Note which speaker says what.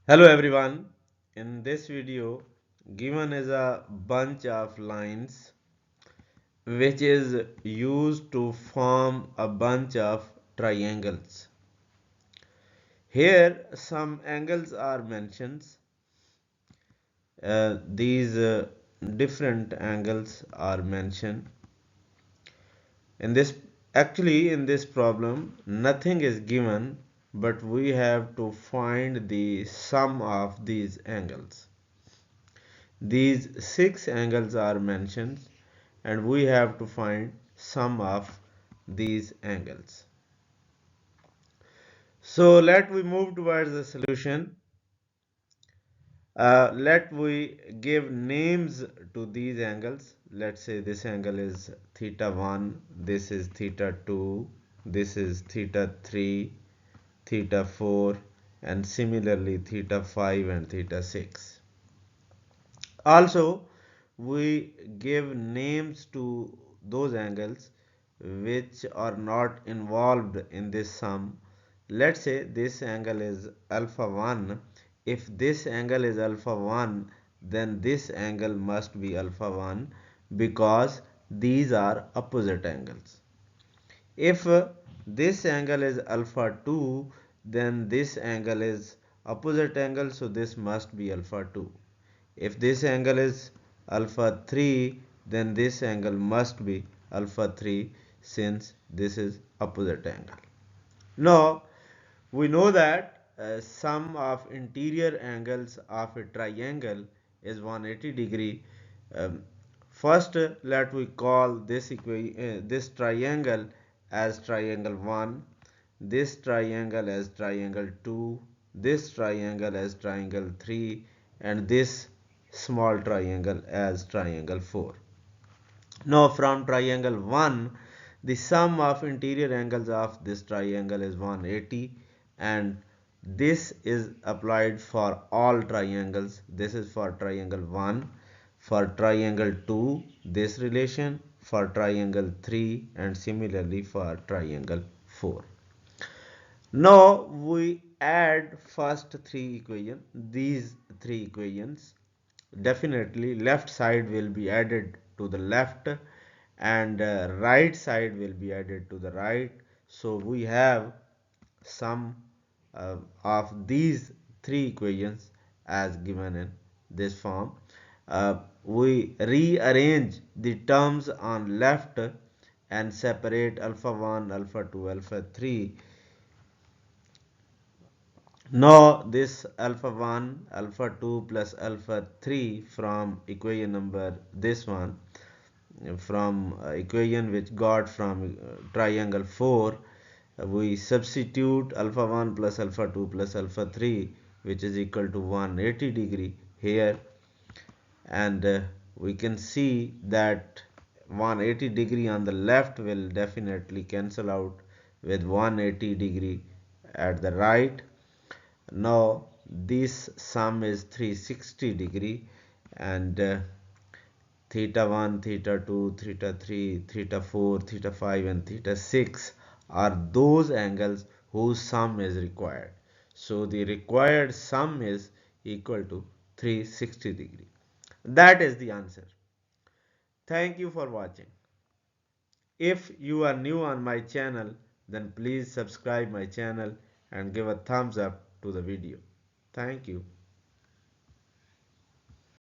Speaker 1: Hello everyone. In this video, given is a bunch of lines which is used to form a bunch of triangles. Here some angles are mentioned. These different angles are mentioned. In this in this problem nothing is given, but we have to find the sum of these angles. These six angles are mentioned and we have to find sum of these angles. So let we move towards the solution. Let we give names to these angles. Let's say this angle is theta 1, this is theta 2, this is theta 3, theta 4, and similarly theta 5 and theta 6. Also, we give names to those angles which are not involved in this sum. Let's say this angle is alpha 1. If this angle is alpha 1, then this angle must be alpha 1 because these are opposite angles. If this angle is alpha 2, then this angle is opposite angle, so this must be alpha 2. If this angle is alpha 3, then this angle must be alpha 3 since this is opposite angle. Now, we know that sum of interior angles of a triangle is 180 degree. Um, First, let we call this triangle as triangle 1, this triangle as triangle 2, this triangle as triangle 3, and this small triangle as triangle 4. Now from triangle 1, the sum of interior angles of this triangle is 180, and this is applied for all triangles. This is for triangle 1, for triangle 2 this relation, for triangle 3, and similarly for triangle 4. Now we add first three equations. These three equations, definitely left side will be added to the left and right side will be added to the right. So we have sum of these three equations as given in this form. We rearrange the terms on left and separate alpha 1, alpha 2, alpha 3. Now this alpha 1, alpha 2 plus alpha 3 from equation number this one, from equation which got from triangle 4, we substitute alpha 1 plus alpha 2 plus alpha 3, which is equal to 180 degree here, and we can see that 180 degree on the left will definitely cancel out with 180 degree at the right. Now this sum is 360 degree, and theta 1, theta 2, theta 3, theta 4, theta 5 and theta 6 are those angles whose sum is required. So the required sum is equal to 360 degree. That is the answer. Thank you for watching. If you are new on my channel, then please subscribe my channel and give a thumbs up to the video. Thank you.